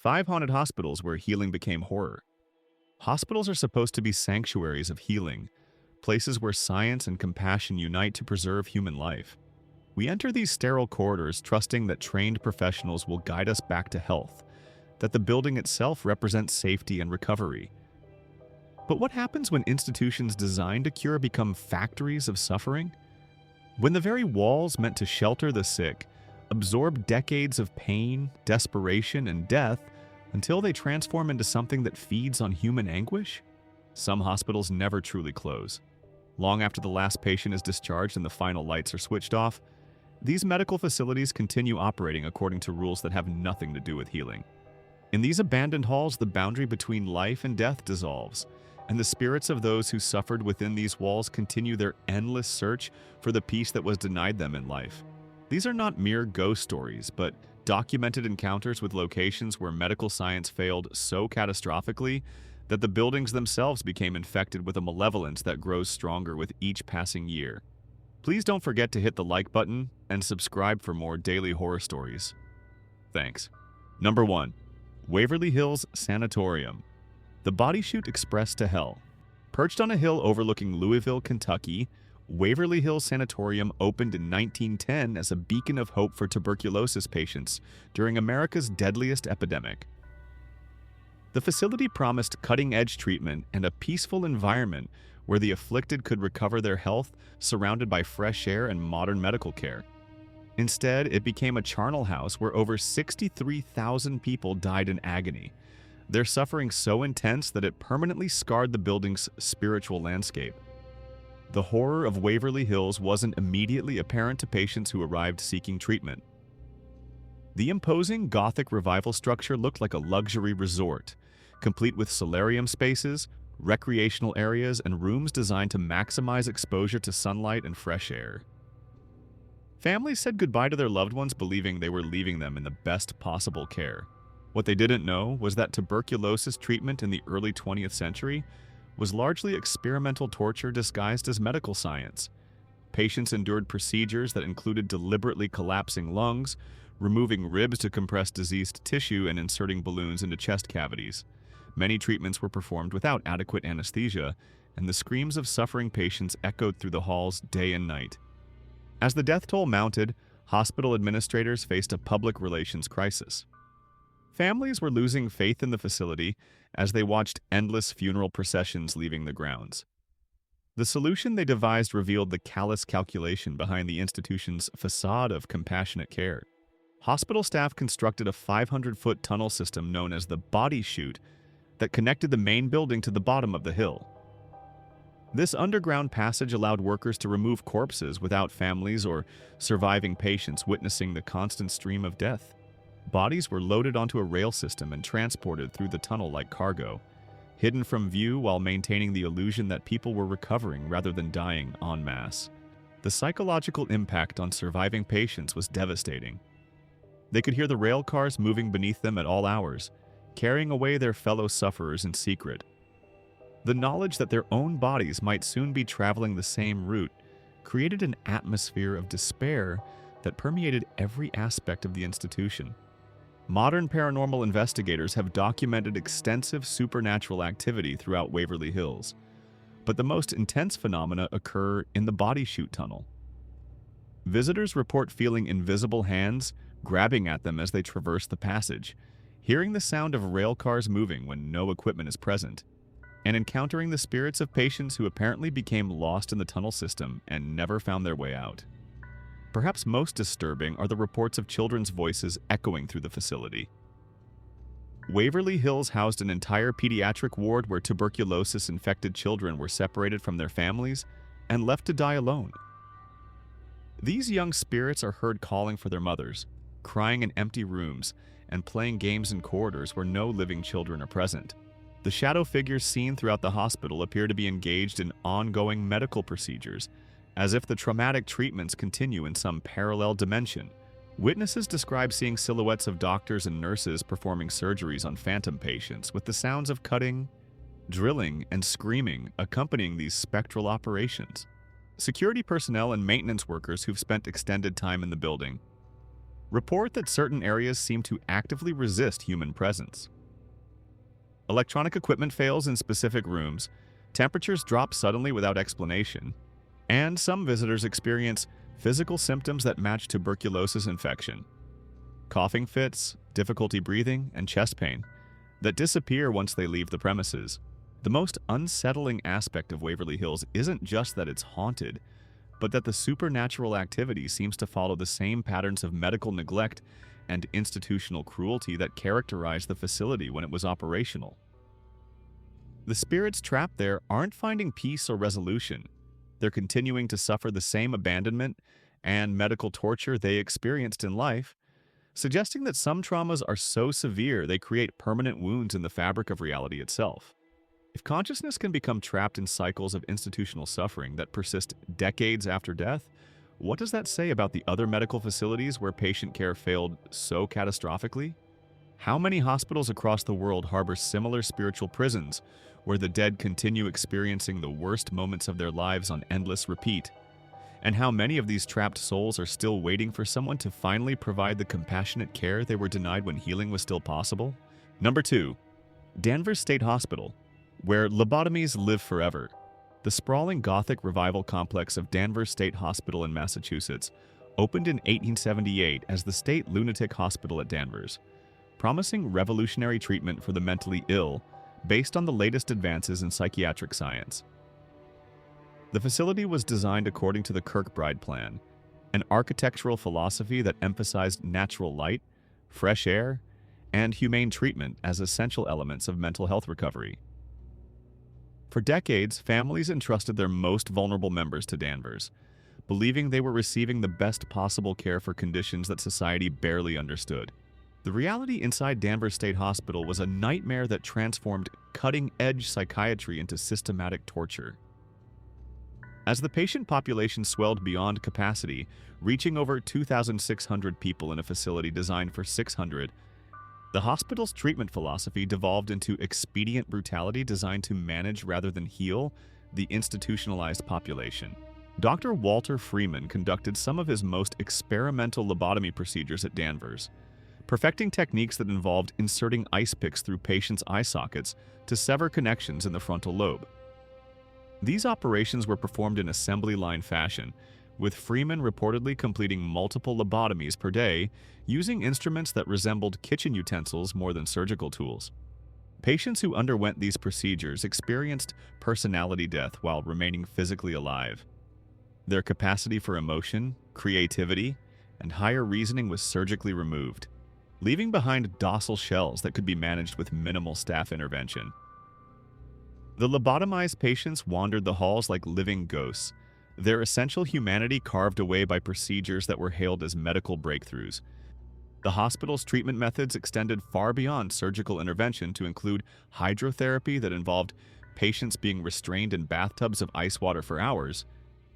5 haunted hospitals where healing became horror. Hospitals are supposed to be sanctuaries of healing, places where science and compassion unite to preserve human life. We enter these sterile corridors trusting that trained professionals will guide us back to health, that the building itself represents safety and recovery. But what happens when institutions designed to cure become factories of suffering? When the very walls meant to shelter the sick absorb decades of pain, desperation, and death until they transform into something that feeds on human anguish? Some hospitals never truly close. Long after the last patient is discharged and the final lights are switched off, these medical facilities continue operating according to rules that have nothing to do with healing. In these abandoned halls, the boundary between life and death dissolves, and the spirits of those who suffered within these walls continue their endless search for the peace that was denied them in life. These are not mere ghost stories, but documented encounters with locations where medical science failed so catastrophically that the buildings themselves became infected with a malevolence that grows stronger with each passing year. Please don't forget to hit the like button and subscribe for more daily horror stories. Thanks. Number 1. Waverly Hills Sanatorium. The body chute express to hell. Perched on a hill overlooking Louisville, Kentucky, Waverly Hills Sanatorium opened in 1910 as a beacon of hope for tuberculosis patients during America's deadliest epidemic. The facility promised cutting-edge treatment and a peaceful environment where the afflicted could recover their health surrounded by fresh air and modern medical care. Instead, it became a charnel house where over 63,000 people died in agony, their suffering so intense that it permanently scarred the building's spiritual landscape. The horror of Waverly Hills wasn't immediately apparent to patients who arrived seeking treatment. The imposing Gothic revival structure looked like a luxury resort, complete with solarium spaces, recreational areas, and rooms designed to maximize exposure to sunlight and fresh air. Families said goodbye to their loved ones believing they were leaving them in the best possible care. What they didn't know was that tuberculosis treatment in the early 20th century was largely experimental torture disguised as medical science. Patients endured procedures that included deliberately collapsing lungs, removing ribs to compress diseased tissue, and inserting balloons into chest cavities. Many treatments were performed without adequate anesthesia, and the screams of suffering patients echoed through the halls day and night. As the death toll mounted, hospital administrators faced a public relations crisis. Families were losing faith in the facility as they watched endless funeral processions leaving the grounds. The solution they devised revealed the callous calculation behind the institution's facade of compassionate care. Hospital staff constructed a 500-foot tunnel system known as the body chute that connected the main building to the bottom of the hill. This underground passage allowed workers to remove corpses without families or surviving patients witnessing the constant stream of death. Bodies were loaded onto a rail system and transported through the tunnel like cargo, hidden from view while maintaining the illusion that people were recovering rather than dying en masse. The psychological impact on surviving patients was devastating. They could hear the rail cars moving beneath them at all hours, carrying away their fellow sufferers in secret. The knowledge that their own bodies might soon be traveling the same route created an atmosphere of despair that permeated every aspect of the institution. Modern paranormal investigators have documented extensive supernatural activity throughout Waverly Hills, but the most intense phenomena occur in the body chute tunnel. Visitors report feeling invisible hands grabbing at them as they traverse the passage, hearing the sound of rail cars moving when no equipment is present, and encountering the spirits of patients who apparently became lost in the tunnel system and never found their way out. Perhaps most disturbing are the reports of children's voices echoing through the facility. Waverly Hills housed an entire pediatric ward where tuberculosis-infected children were separated from their families and left to die alone. These young spirits are heard calling for their mothers, crying in empty rooms, and playing games in corridors where no living children are present. The shadow figures seen throughout the hospital appear to be engaged in ongoing medical procedures, as if the traumatic treatments continue in some parallel dimension. Witnesses describe seeing silhouettes of doctors and nurses performing surgeries on phantom patients, with the sounds of cutting, drilling, and screaming accompanying these spectral operations. Security personnel and maintenance workers who've spent extended time in the building report that certain areas seem to actively resist human presence. Electronic equipment fails in specific rooms, temperatures drop suddenly without explanation, and some visitors experience physical symptoms that match tuberculosis infection. Coughing fits, difficulty breathing, and chest pain that disappear once they leave the premises. The most unsettling aspect of Waverly Hills isn't just that it's haunted, but that the supernatural activity seems to follow the same patterns of medical neglect and institutional cruelty that characterized the facility when it was operational. The spirits trapped there aren't finding peace or resolution. They're continuing to suffer the same abandonment and medical torture they experienced in life, suggesting that some traumas are so severe they create permanent wounds in the fabric of reality itself. If consciousness can become trapped in cycles of institutional suffering that persist decades after death, what does that say about the other medical facilities where patient care failed so catastrophically? How many hospitals across the world harbor similar spiritual prisons where the dead continue experiencing the worst moments of their lives on endless repeat? And how many of these trapped souls are still waiting for someone to finally provide the compassionate care they were denied when healing was still possible? Number 2. Danvers State Hospital, where lobotomies live forever. The sprawling Gothic revival complex of Danvers State Hospital in Massachusetts opened in 1878 as the State Lunatic Hospital at Danvers, promising revolutionary treatment for the mentally ill based on the latest advances in psychiatric science. The facility was designed according to the Kirkbride Plan, an architectural philosophy that emphasized natural light, fresh air, and humane treatment as essential elements of mental health recovery. For decades, families entrusted their most vulnerable members to Danvers, believing they were receiving the best possible care for conditions that society barely understood. The reality inside Danvers State Hospital was a nightmare that transformed cutting-edge psychiatry into systematic torture. As the patient population swelled beyond capacity, reaching over 2,600 people in a facility designed for 600, the hospital's treatment philosophy devolved into expedient brutality designed to manage rather than heal the institutionalized population. Dr. Walter Freeman conducted some of his most experimental lobotomy procedures at Danvers, perfecting techniques that involved inserting ice picks through patients' eye sockets to sever connections in the frontal lobe. These operations were performed in assembly line fashion, with Freeman reportedly completing multiple lobotomies per day using instruments that resembled kitchen utensils more than surgical tools. Patients who underwent these procedures experienced personality death while remaining physically alive. Their capacity for emotion, creativity, and higher reasoning was surgically removed, leaving behind docile shells that could be managed with minimal staff intervention. The lobotomized patients wandered the halls like living ghosts, their essential humanity carved away by procedures that were hailed as medical breakthroughs. The hospital's treatment methods extended far beyond surgical intervention to include hydrotherapy that involved patients being restrained in bathtubs of ice water for hours,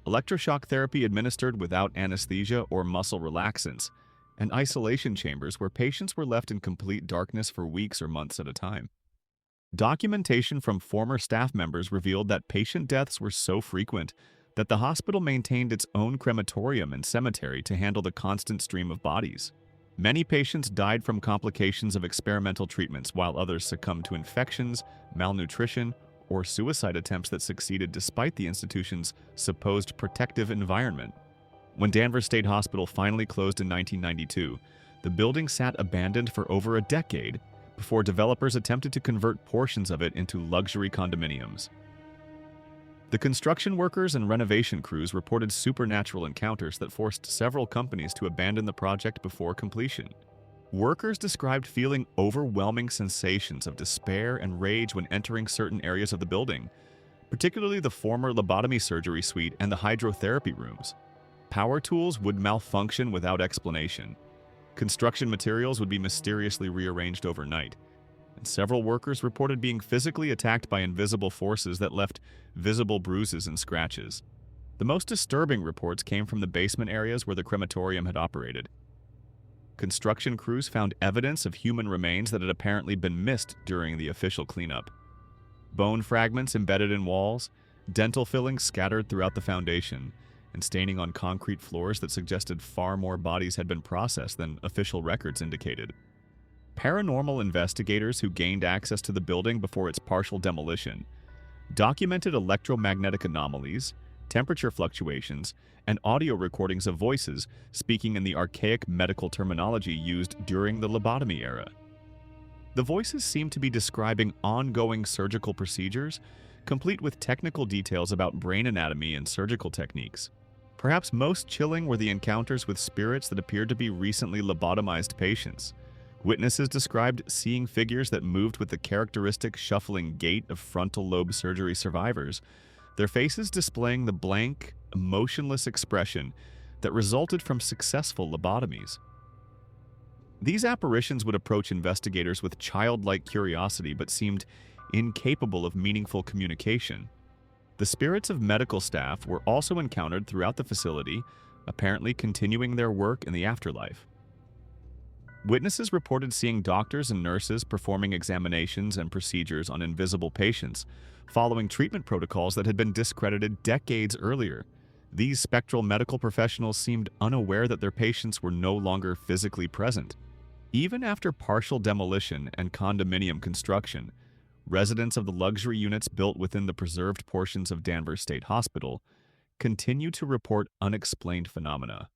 electroshock therapy administered without anesthesia or muscle relaxants, and isolation chambers where patients were left in complete darkness for weeks or months at a time. Documentation from former staff members revealed that patient deaths were so frequent that the hospital maintained its own crematorium and cemetery to handle the constant stream of bodies. Many patients died from complications of experimental treatments, while others succumbed to infections, malnutrition, or suicide attempts that succeeded despite the institution's supposed protective environment. When Danvers State Hospital finally closed in 1992, the building sat abandoned for over a decade before developers attempted to convert portions of it into luxury condominiums. The construction workers and renovation crews reported supernatural encounters that forced several companies to abandon the project before completion. Workers described feeling overwhelming sensations of despair and rage when entering certain areas of the building, particularly the former lobotomy surgery suite and the hydrotherapy rooms. Power tools would malfunction without explanation. Construction materials would be mysteriously rearranged overnight, and several workers reported being physically attacked by invisible forces that left visible bruises and scratches. The most disturbing reports came from the basement areas where the crematorium had operated. Construction crews found evidence of human remains that had apparently been missed during the official cleanup. Bone fragments embedded in walls, dental fillings scattered throughout the foundation, and staining on concrete floors that suggested far more bodies had been processed than official records indicated. Paranormal investigators who gained access to the building before its partial demolition documented electromagnetic anomalies, temperature fluctuations, and audio recordings of voices speaking in the archaic medical terminology used during the lobotomy era. The voices seemed to be describing ongoing surgical procedures, complete with technical details about brain anatomy and surgical techniques. Perhaps most chilling were the encounters with spirits that appeared to be recently lobotomized patients. Witnesses described seeing figures that moved with the characteristic shuffling gait of frontal lobe surgery survivors, their faces displaying the blank, emotionless expression that resulted from successful lobotomies. These apparitions would approach investigators with childlike curiosity but seemed incapable of meaningful communication. The spirits of medical staff were also encountered throughout the facility, apparently continuing their work in the afterlife. Witnesses reported seeing doctors and nurses performing examinations and procedures on invisible patients, following treatment protocols that had been discredited decades earlier. These spectral medical professionals seemed unaware that their patients were no longer physically present. Even after partial demolition and condominium construction, residents of the luxury units built within the preserved portions of Danvers State Hospital continue to report unexplained phenomena.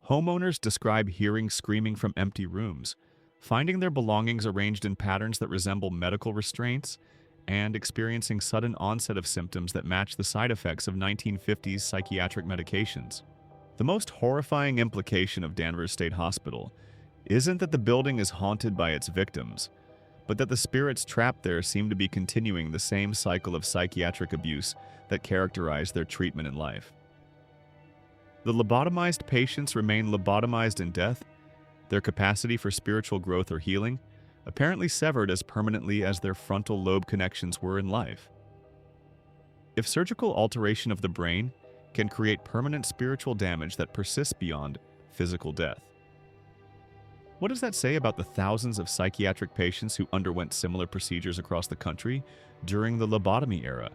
Homeowners describe hearing screaming from empty rooms, finding their belongings arranged in patterns that resemble medical restraints, and experiencing sudden onset of symptoms that match the side effects of 1950s psychiatric medications. The most horrifying implication of Danvers State Hospital isn't that the building is haunted by its victims, but that the spirits trapped there seem to be continuing the same cycle of psychiatric abuse that characterized their treatment in life. The lobotomized patients remain lobotomized in death, their capacity for spiritual growth or healing apparently severed as permanently as their frontal lobe connections were in life. If surgical alteration of the brain can create permanent spiritual damage that persists beyond physical death, what does that say about the thousands of psychiatric patients who underwent similar procedures across the country during the lobotomy era?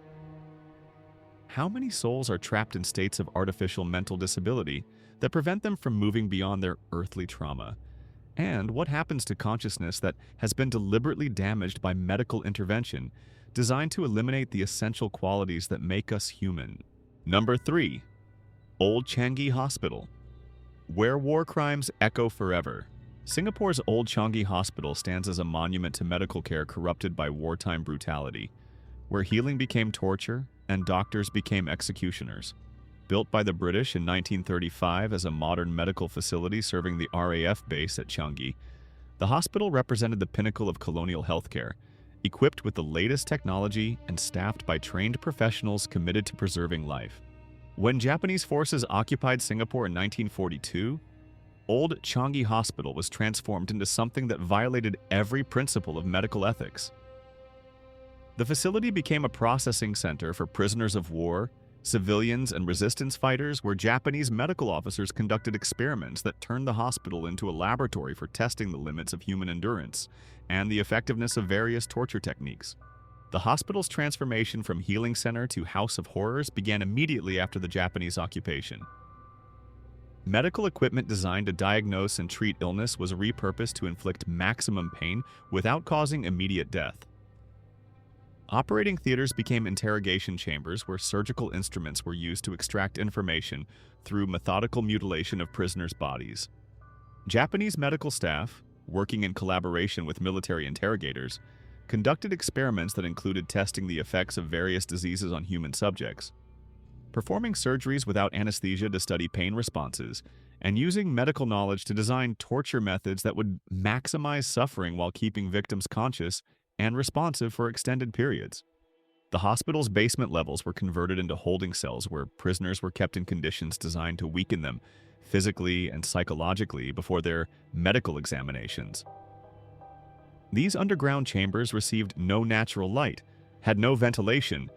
How many souls are trapped in states of artificial mental disability that prevent them from moving beyond their earthly trauma? And what happens to consciousness that has been deliberately damaged by medical intervention designed to eliminate the essential qualities that make us human? Number 3. Old Changi Hospital. Where war crimes echo forever. Singapore's Old Changi Hospital stands as a monument to medical care corrupted by wartime brutality, where healing became torture and doctors became executioners. Built by the British in 1935 as a modern medical facility serving the RAF base at Changi, the hospital represented the pinnacle of colonial healthcare, equipped with the latest technology and staffed by trained professionals committed to preserving life. When Japanese forces occupied Singapore in 1942, Old Changi Hospital was transformed into something that violated every principle of medical ethics. The facility became a processing center for prisoners of war, civilians, and resistance fighters, where Japanese medical officers conducted experiments that turned the hospital into a laboratory for testing the limits of human endurance and the effectiveness of various torture techniques. The hospital's transformation from healing center to house of horrors began immediately after the Japanese occupation. Medical equipment designed to diagnose and treat illness was repurposed to inflict maximum pain without causing immediate death. Operating theaters became interrogation chambers where surgical instruments were used to extract information through methodical mutilation of prisoners' bodies. Japanese medical staff, working in collaboration with military interrogators, conducted experiments that included testing the effects of various diseases on human subjects, performing surgeries without anesthesia to study pain responses, and using medical knowledge to design torture methods that would maximize suffering while keeping victims conscious and responsive for extended periods. The hospital's basement levels were converted into holding cells where prisoners were kept in conditions designed to weaken them physically and psychologically before their medical examinations. These underground chambers received no natural light, had no ventilation,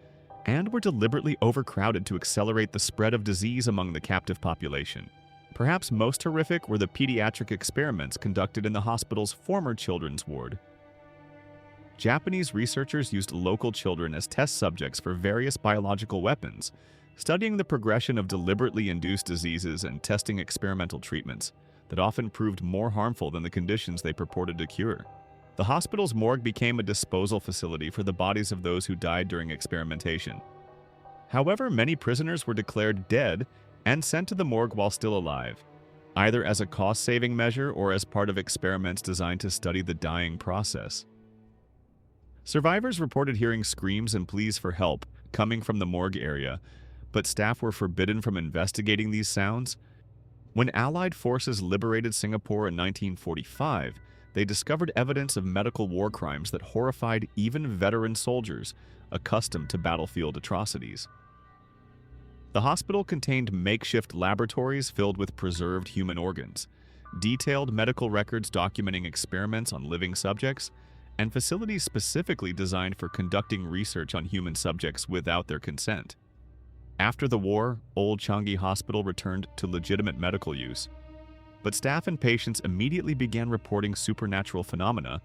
and were deliberately overcrowded to accelerate the spread of disease among the captive population. Perhaps most horrific were the pediatric experiments conducted in the hospital's former children's ward. Japanese researchers used local children as test subjects for various biological weapons, studying the progression of deliberately induced diseases and testing experimental treatments that often proved more harmful than the conditions they purported to cure. The hospital's morgue became a disposal facility for the bodies of those who died during experimentation. However, many prisoners were declared dead and sent to the morgue while still alive, either as a cost-saving measure or as part of experiments designed to study the dying process. Survivors reported hearing screams and pleas for help coming from the morgue area, but staff were forbidden from investigating these sounds. When Allied forces liberated Singapore in 1945, they discovered evidence of medical war crimes that horrified even veteran soldiers accustomed to battlefield atrocities. The hospital contained makeshift laboratories filled with preserved human organs, detailed medical records documenting experiments on living subjects, and facilities specifically designed for conducting research on human subjects without their consent. After the war, Old Changi Hospital returned to legitimate medical use, but staff and patients immediately began reporting supernatural phenomena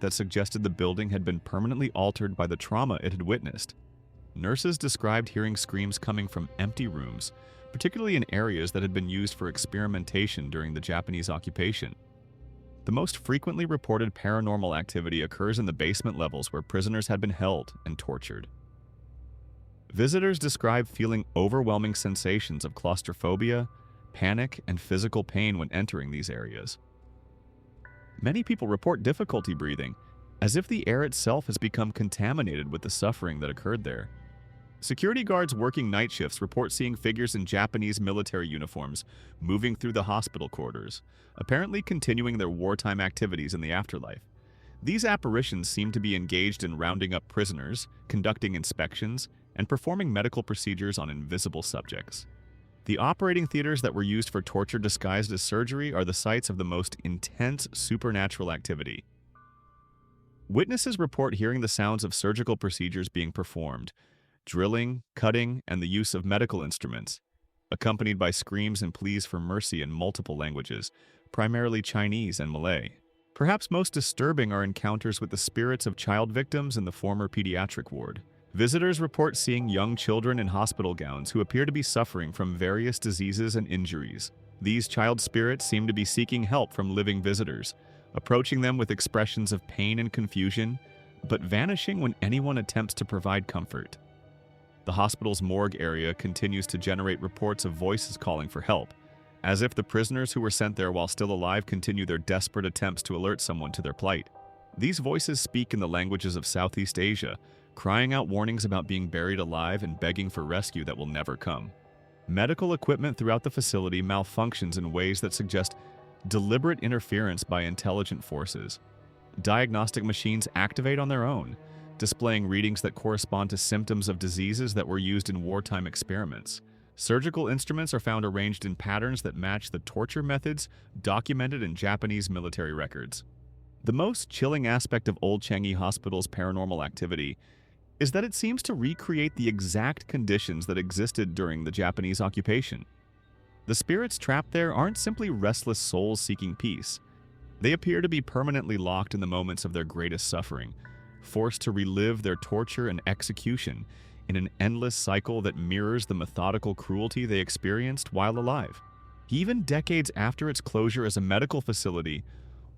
that suggested the building had been permanently altered by the trauma it had witnessed. Nurses described hearing screams coming from empty rooms, particularly in areas that had been used for experimentation during the Japanese occupation. The most frequently reported paranormal activity occurs in the basement levels where prisoners had been held and tortured. Visitors describe feeling overwhelming sensations of claustrophobia, panic, and physical pain when entering these areas. Many people report difficulty breathing, as if the air itself has become contaminated with the suffering that occurred there. Security guards working night shifts report seeing figures in Japanese military uniforms moving through the hospital corridors, apparently continuing their wartime activities in the afterlife. These apparitions seem to be engaged in rounding up prisoners, conducting inspections, and performing medical procedures on invisible subjects. The operating theaters that were used for torture disguised as surgery are the sites of the most intense supernatural activity. Witnesses report hearing the sounds of surgical procedures being performed, drilling, cutting, and the use of medical instruments, accompanied by screams and pleas for mercy in multiple languages, primarily Chinese and Malay. Perhaps most disturbing are encounters with the spirits of child victims in the former pediatric ward. Visitors report seeing young children in hospital gowns who appear to be suffering from various diseases and injuries. These child spirits seem to be seeking help from living visitors, approaching them with expressions of pain and confusion, but vanishing when anyone attempts to provide comfort. The hospital's morgue area continues to generate reports of voices calling for help, as if the prisoners who were sent there while still alive continue their desperate attempts to alert someone to their plight. These voices speak in the languages of Southeast Asia, crying out warnings about being buried alive and begging for rescue that will never come. Medical equipment throughout the facility malfunctions in ways that suggest deliberate interference by intelligent forces. Diagnostic machines activate on their own, displaying readings that correspond to symptoms of diseases that were used in wartime experiments. Surgical instruments are found arranged in patterns that match the torture methods documented in Japanese military records. The most chilling aspect of Old Changi Hospital's paranormal activity is that it seems to recreate the exact conditions that existed during the Japanese occupation. The spirits trapped there aren't simply restless souls seeking peace. They appear to be permanently locked in the moments of their greatest suffering, forced to relive their torture and execution in an endless cycle that mirrors the methodical cruelty they experienced while alive. Even decades after its closure as a medical facility,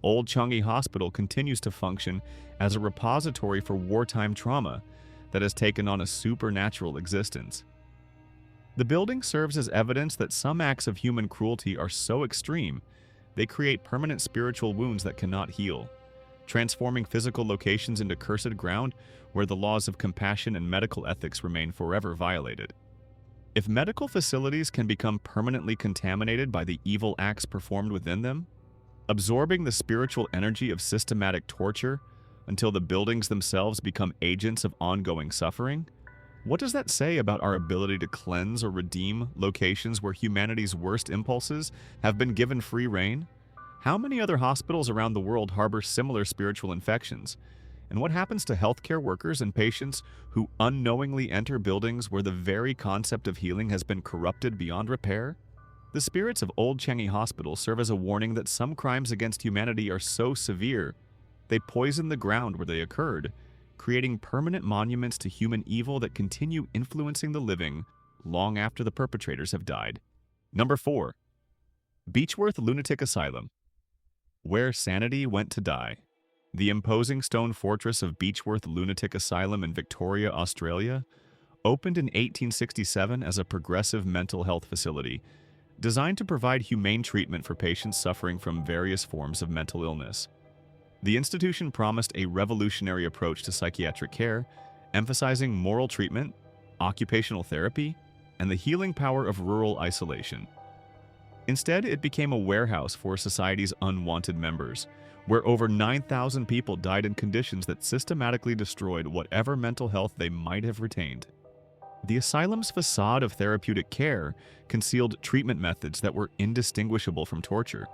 Old Changi Hospital continues to function as a repository for wartime trauma that has taken on a supernatural existence. The building serves as evidence that some acts of human cruelty are so extreme, they create permanent spiritual wounds that cannot heal, transforming physical locations into cursed ground where the laws of compassion and medical ethics remain forever violated. If medical facilities can become permanently contaminated by the evil acts performed within them, absorbing the spiritual energy of systematic torture until the buildings themselves become agents of ongoing suffering, what does that say about our ability to cleanse or redeem locations where humanity's worst impulses have been given free rein? How many other hospitals around the world harbor similar spiritual infections? And what happens to healthcare workers and patients who unknowingly enter buildings where the very concept of healing has been corrupted beyond repair? The spirits of Old Changi Hospital serve as a warning that some crimes against humanity are so severe, they poison the ground where they occurred, creating permanent monuments to human evil that continue influencing the living long after the perpetrators have died. Number 4. Beechworth Lunatic Asylum, where sanity went to die. The imposing stone fortress of Beechworth Lunatic Asylum in Victoria, Australia, opened in 1867 as a progressive mental health facility designed to provide humane treatment for patients suffering from various forms of mental illness. The institution promised a revolutionary approach to psychiatric care, emphasizing moral treatment, occupational therapy, and the healing power of rural isolation. Instead, it became a warehouse for society's unwanted members, where over 9,000 people died in conditions that systematically destroyed whatever mental health they might have retained. The asylum's facade of therapeutic care concealed treatment methods that were indistinguishable from torture.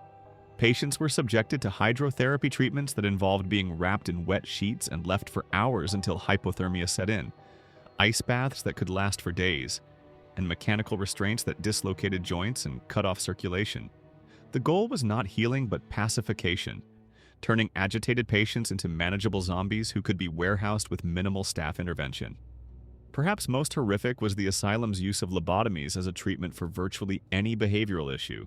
Patients were subjected to hydrotherapy treatments that involved being wrapped in wet sheets and left for hours until hypothermia set in, ice baths that could last for days, and mechanical restraints that dislocated joints and cut off circulation. The goal was not healing but pacification, turning agitated patients into manageable zombies who could be warehoused with minimal staff intervention. Perhaps most horrific was the asylum's use of lobotomies as a treatment for virtually any behavioral issue.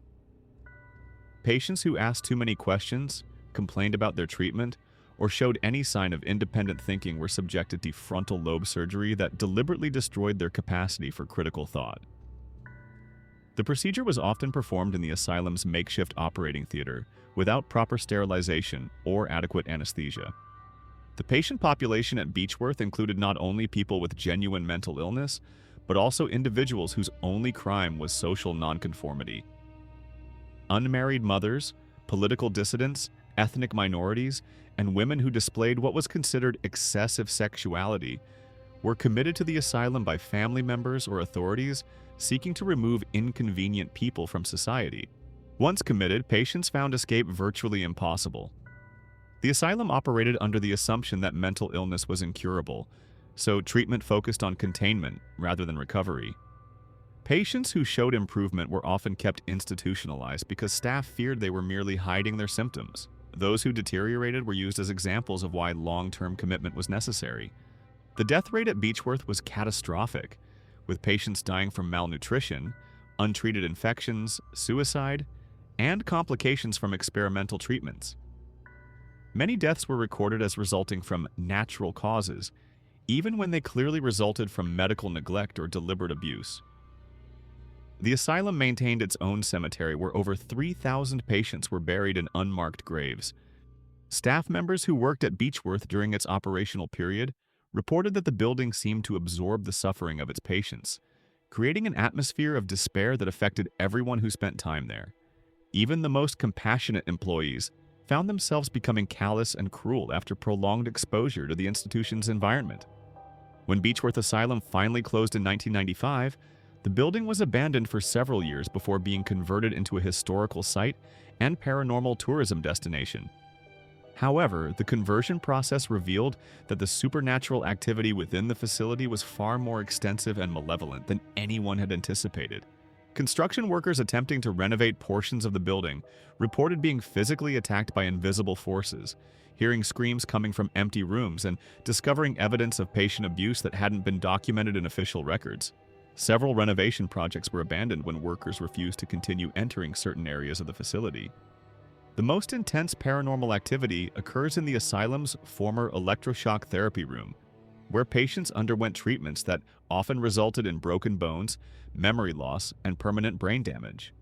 Patients who asked too many questions, complained about their treatment, or showed any sign of independent thinking were subjected to frontal lobe surgery that deliberately destroyed their capacity for critical thought. The procedure was often performed in the asylum's makeshift operating theater without proper sterilization or adequate anesthesia. The patient population at Beechworth included not only people with genuine mental illness, but also individuals whose only crime was social nonconformity. Unmarried mothers, political dissidents, ethnic minorities, and women who displayed what was considered excessive sexuality were committed to the asylum by family members or authorities seeking to remove inconvenient people from society. Once committed, patients found escape virtually impossible. The asylum operated under the assumption that mental illness was incurable, so treatment focused on containment rather than recovery. Patients who showed improvement were often kept institutionalized because staff feared they were merely hiding their symptoms. Those who deteriorated were used as examples of why long-term commitment was necessary. The death rate at Beechworth was catastrophic, with patients dying from malnutrition, untreated infections, suicide, and complications from experimental treatments. Many deaths were recorded as resulting from natural causes, even when they clearly resulted from medical neglect or deliberate abuse. The asylum maintained its own cemetery where over 3,000 patients were buried in unmarked graves. Staff members who worked at Beechworth during its operational period reported that the building seemed to absorb the suffering of its patients, creating an atmosphere of despair that affected everyone who spent time there. Even the most compassionate employees found themselves becoming callous and cruel after prolonged exposure to the institution's environment. When Beechworth Asylum finally closed in 1995, the building was abandoned for several years before being converted into a historical site and paranormal tourism destination. However, the conversion process revealed that the supernatural activity within the facility was far more extensive and malevolent than anyone had anticipated. Construction workers attempting to renovate portions of the building reported being physically attacked by invisible forces, hearing screams coming from empty rooms, and discovering evidence of patient abuse that hadn't been documented in official records. Several renovation projects were abandoned when workers refused to continue entering certain areas of the facility. The most intense paranormal activity occurs in the asylum's former electroshock therapy room, where patients underwent treatments that often resulted in broken bones, memory loss, and permanent brain damage.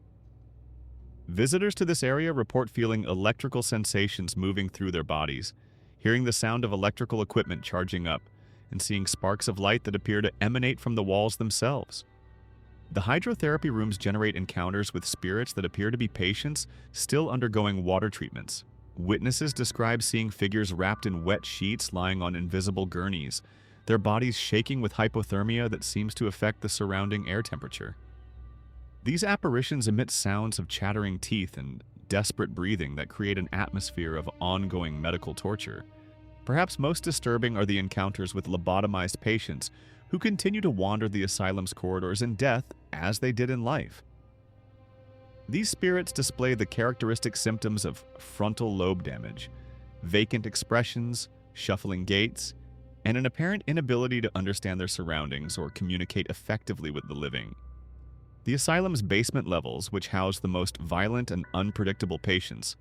Visitors to this area report feeling electrical sensations moving through their bodies, hearing the sound of electrical equipment charging up, and seeing sparks of light that appear to emanate from the walls themselves. The hydrotherapy rooms generate encounters with spirits that appear to be patients still undergoing water treatments. Witnesses describe seeing figures wrapped in wet sheets lying on invisible gurneys, their bodies shaking with hypothermia that seems to affect the surrounding air temperature. These apparitions emit sounds of chattering teeth and desperate breathing that create an atmosphere of ongoing medical torture. Perhaps most disturbing are the encounters with lobotomized patients who continue to wander the asylum's corridors in death as they did in life. These spirits display the characteristic symptoms of frontal lobe damage, vacant expressions, shuffling gaits, and an apparent inability to understand their surroundings or communicate effectively with the living. The asylum's basement levels, which house the most violent and unpredictable patients,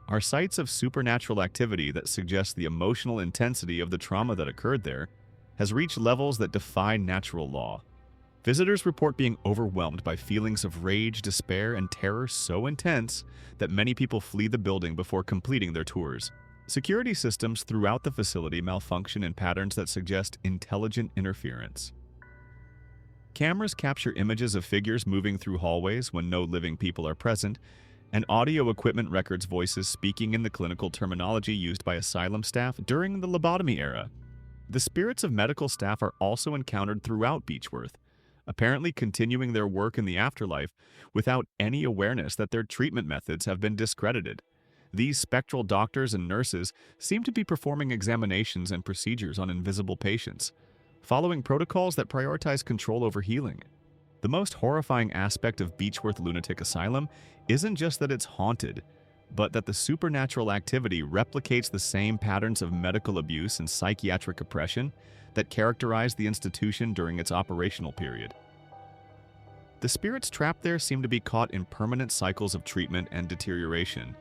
are sites of supernatural activity that suggest the emotional intensity of the trauma that occurred there has reached levels that defy natural law. Visitors report being overwhelmed by feelings of rage, despair, and terror so intense that many people flee the building before completing their tours. Security systems throughout the facility malfunction in patterns that suggest intelligent interference. Cameras capture images of figures moving through hallways when no living people are present, and audio equipment records voices speaking in the clinical terminology used by asylum staff during the lobotomy era. The spirits of medical staff are also encountered throughout Beechworth, apparently continuing their work in the afterlife without any awareness that their treatment methods have been discredited. These spectral doctors and nurses seem to be performing examinations and procedures on invisible patients, following protocols that prioritize control over healing. The most horrifying aspect of Beechworth Lunatic Asylum isn't just that it's haunted, but that the supernatural activity replicates the same patterns of medical abuse and psychiatric oppression that characterized the institution during its operational period. The spirits trapped there seem to be caught in permanent cycles of treatment and deterioration,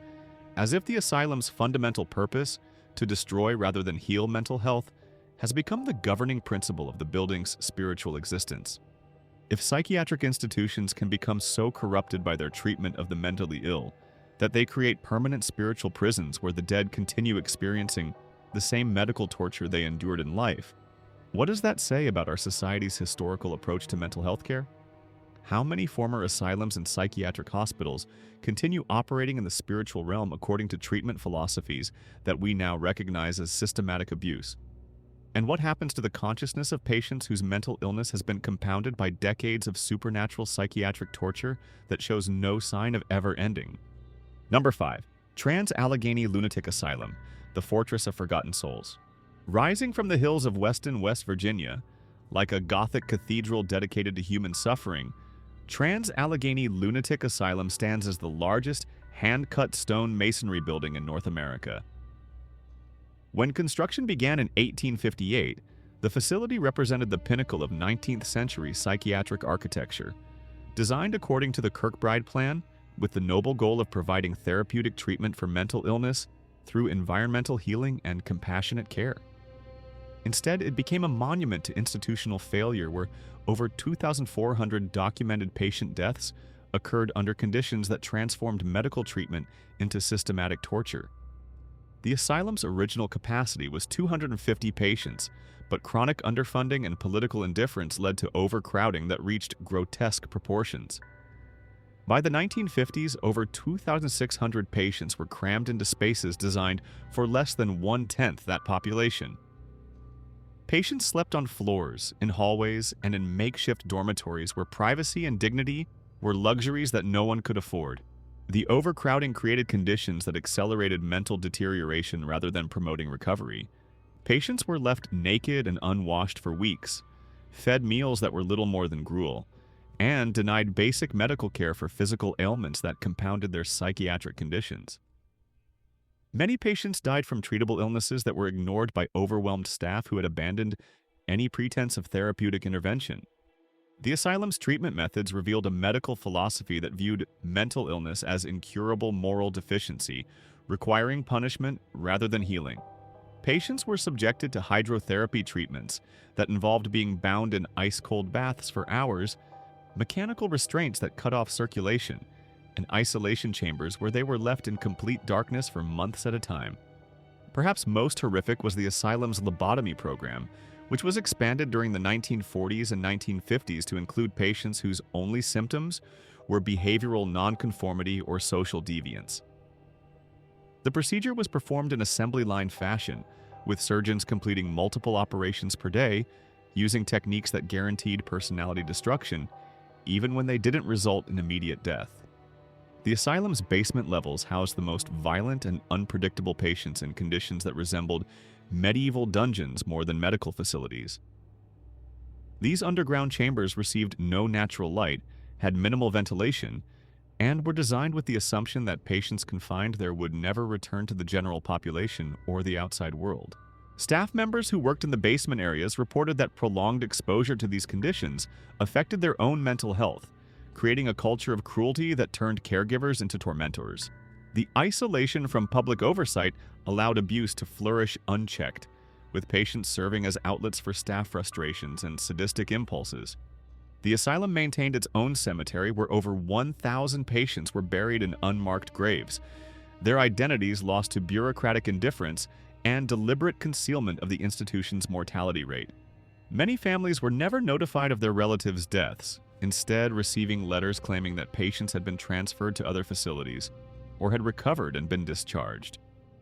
as if the asylum's fundamental purpose, to destroy rather than heal mental health, has become the governing principle of the building's spiritual existence. If psychiatric institutions can become so corrupted by their treatment of the mentally ill that they create permanent spiritual prisons where the dead continue experiencing the same medical torture they endured in life, what does that say about our society's historical approach to mental health care? How many former asylums and psychiatric hospitals continue operating in the spiritual realm according to treatment philosophies that we now recognize as systematic abuse? And what happens to the consciousness of patients whose mental illness has been compounded by decades of supernatural psychiatric torture that shows no sign of ever ending? Number 5. Trans-Allegheny Lunatic Asylum, the Fortress of Forgotten Souls. Rising from the hills of Weston, West Virginia, like a Gothic cathedral dedicated to human suffering, Trans-Allegheny Lunatic Asylum stands as the largest hand-cut stone masonry building in North America. When construction began in 1858, the facility represented the pinnacle of 19th century psychiatric architecture. Designed according to the Kirkbride Plan, with the noble goal of providing therapeutic treatment for mental illness through environmental healing and compassionate care. Instead, it became a monument to institutional failure where over 2,400 documented patient deaths occurred under conditions that transformed medical treatment into systematic torture. The asylum's original capacity was 250 patients, but chronic underfunding and political indifference led to overcrowding that reached grotesque proportions. By the 1950s, over 2,600 patients were crammed into spaces designed for less than 1/10 that population. Patients slept on floors, in hallways, and in makeshift dormitories where privacy and dignity were luxuries that no one could afford. The overcrowding created conditions that accelerated mental deterioration rather than promoting recovery. Patients were left naked and unwashed for weeks, fed meals that were little more than gruel, and denied basic medical care for physical ailments that compounded their psychiatric conditions. Many patients died from treatable illnesses that were ignored by overwhelmed staff who had abandoned any pretense of therapeutic intervention. The asylum's treatment methods revealed a medical philosophy that viewed mental illness as incurable moral deficiency, requiring punishment rather than healing. Patients were subjected to hydrotherapy treatments that involved being bound in ice-cold baths for hours, mechanical restraints that cut off circulation, and isolation chambers where they were left in complete darkness for months at a time. Perhaps most horrific was the asylum's lobotomy program, which was expanded during the 1940s and 1950s to include patients whose only symptoms were behavioral nonconformity or social deviance. The procedure was performed in assembly line fashion, with surgeons completing multiple operations per day, using techniques that guaranteed personality destruction, even when they didn't result in immediate death. The asylum's basement levels housed the most violent and unpredictable patients in conditions that resembled medieval dungeons more than medical facilities. These underground chambers received no natural light, had minimal ventilation, and were designed with the assumption that patients confined there would never return to the general population or the outside world. Staff members who worked in the basement areas reported that prolonged exposure to these conditions affected their own mental health, creating a culture of cruelty that turned caregivers into tormentors. The isolation from public oversight allowed abuse to flourish unchecked, with patients serving as outlets for staff frustrations and sadistic impulses. The asylum maintained its own cemetery where over 1,000 patients were buried in unmarked graves, their identities lost to bureaucratic indifference and deliberate concealment of the institution's mortality rate. Many families were never notified of their relatives' deaths, instead receiving letters claiming that patients had been transferred to other facilities or had recovered and been discharged.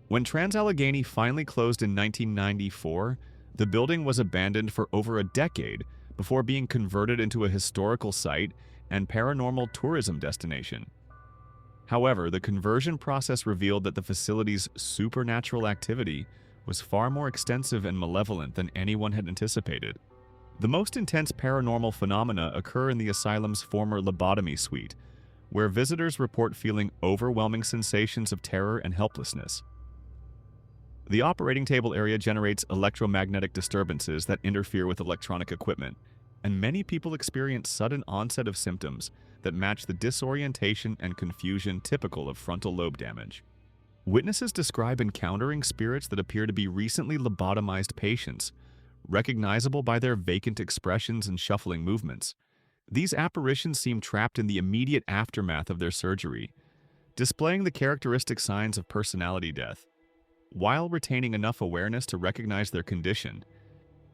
When Trans-Allegheny finally closed in 1994, the building was abandoned for over a decade before being converted into a historical site and paranormal tourism destination. However, the conversion process revealed that the facility's supernatural activity was far more extensive and malevolent than anyone had anticipated. The most intense paranormal phenomena occur in the asylum's former lobotomy suite, where visitors report feeling overwhelming sensations of terror and helplessness. The operating table area generates electromagnetic disturbances that interfere with electronic equipment, and many people experience sudden onset of symptoms that match the disorientation and confusion typical of frontal lobe damage. Witnesses describe encountering spirits that appear to be recently lobotomized patients, recognizable by their vacant expressions and shuffling movements. These apparitions seem trapped in the immediate aftermath of their surgery, displaying the characteristic signs of personality death, while retaining enough awareness to recognize their condition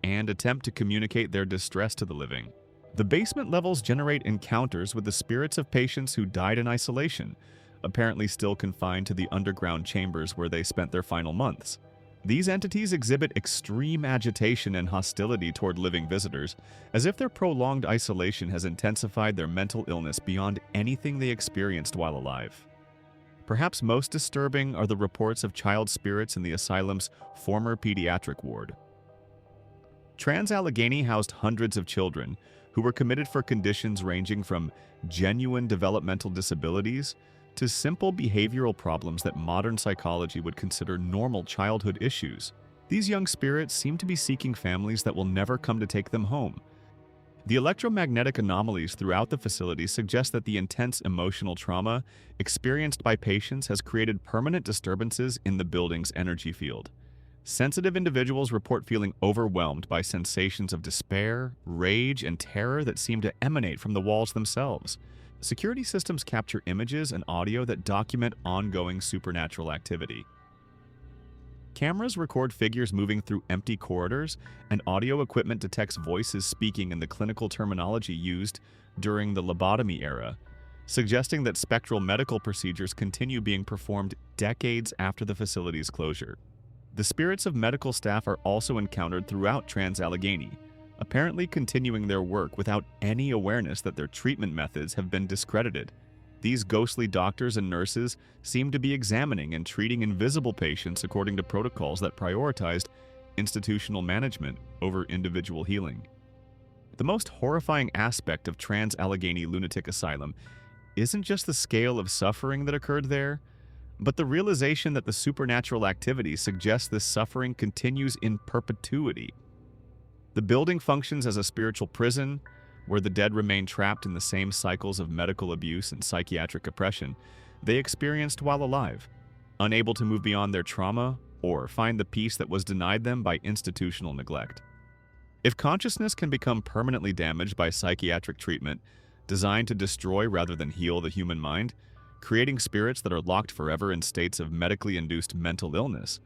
and attempt to communicate their distress to the living. The basement levels generate encounters with the spirits of patients who died in isolation, apparently still confined to the underground chambers where they spent their final months. These entities exhibit extreme agitation and hostility toward living visitors, as if their prolonged isolation has intensified their mental illness beyond anything they experienced while alive. Perhaps most disturbing are the reports of child spirits in the asylum's former pediatric ward. Trans-Allegheny housed hundreds of children who were committed for conditions ranging from genuine developmental disabilities to simple behavioral problems that modern psychology would consider normal childhood issues. These young spirits seem to be seeking families that will never come to take them home. The electromagnetic anomalies throughout the facility suggest that the intense emotional trauma experienced by patients has created permanent disturbances in the building's energy field. Sensitive individuals report feeling overwhelmed by sensations of despair, rage, and terror that seem to emanate from the walls themselves. Security systems capture images and audio that document ongoing supernatural activity. Cameras record figures moving through empty corridors, and audio equipment detects voices speaking in the clinical terminology used during the lobotomy era, suggesting that spectral medical procedures continue being performed decades after the facility's closure. The spirits of medical staff are also encountered throughout Trans-Allegheny, apparently continuing their work without any awareness that their treatment methods have been discredited. These ghostly doctors and nurses seem to be examining and treating invisible patients according to protocols that prioritized institutional management over individual healing. The most horrifying aspect of Trans-Allegheny Lunatic Asylum isn't just the scale of suffering that occurred there, but the realization that the supernatural activity suggests this suffering continues in perpetuity. The building functions as a spiritual prison, where the dead remain trapped in the same cycles of medical abuse and psychiatric oppression they experienced while alive, unable to move beyond their trauma or find the peace that was denied them by institutional neglect. If consciousness can become permanently damaged by psychiatric treatment designed to destroy rather than heal the human mind, creating spirits that are locked forever in states of medically induced mental illness,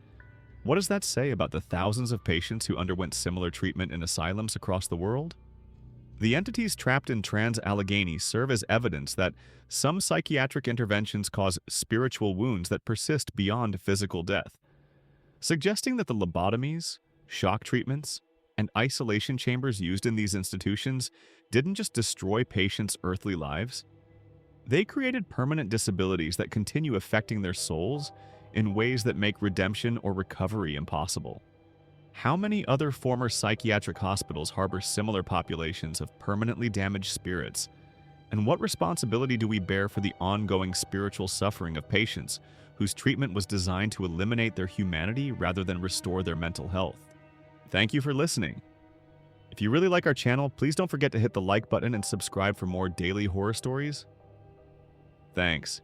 what does that say about the thousands of patients who underwent similar treatment in asylums across the world? The entities trapped in Trans-Allegheny serve as evidence that some psychiatric interventions cause spiritual wounds that persist beyond physical death, suggesting that the lobotomies, shock treatments, and isolation chambers used in these institutions didn't just destroy patients' earthly lives. They created permanent disabilities that continue affecting their souls in ways that make redemption or recovery impossible. How many other former psychiatric hospitals harbor similar populations of permanently damaged spirits, And what responsibility do we bear for the ongoing spiritual suffering of patients whose treatment was designed to eliminate their humanity rather than restore their mental health? Thank you for listening. If you really like our channel, please don't forget to hit the like button and subscribe for more daily horror stories. Thanks.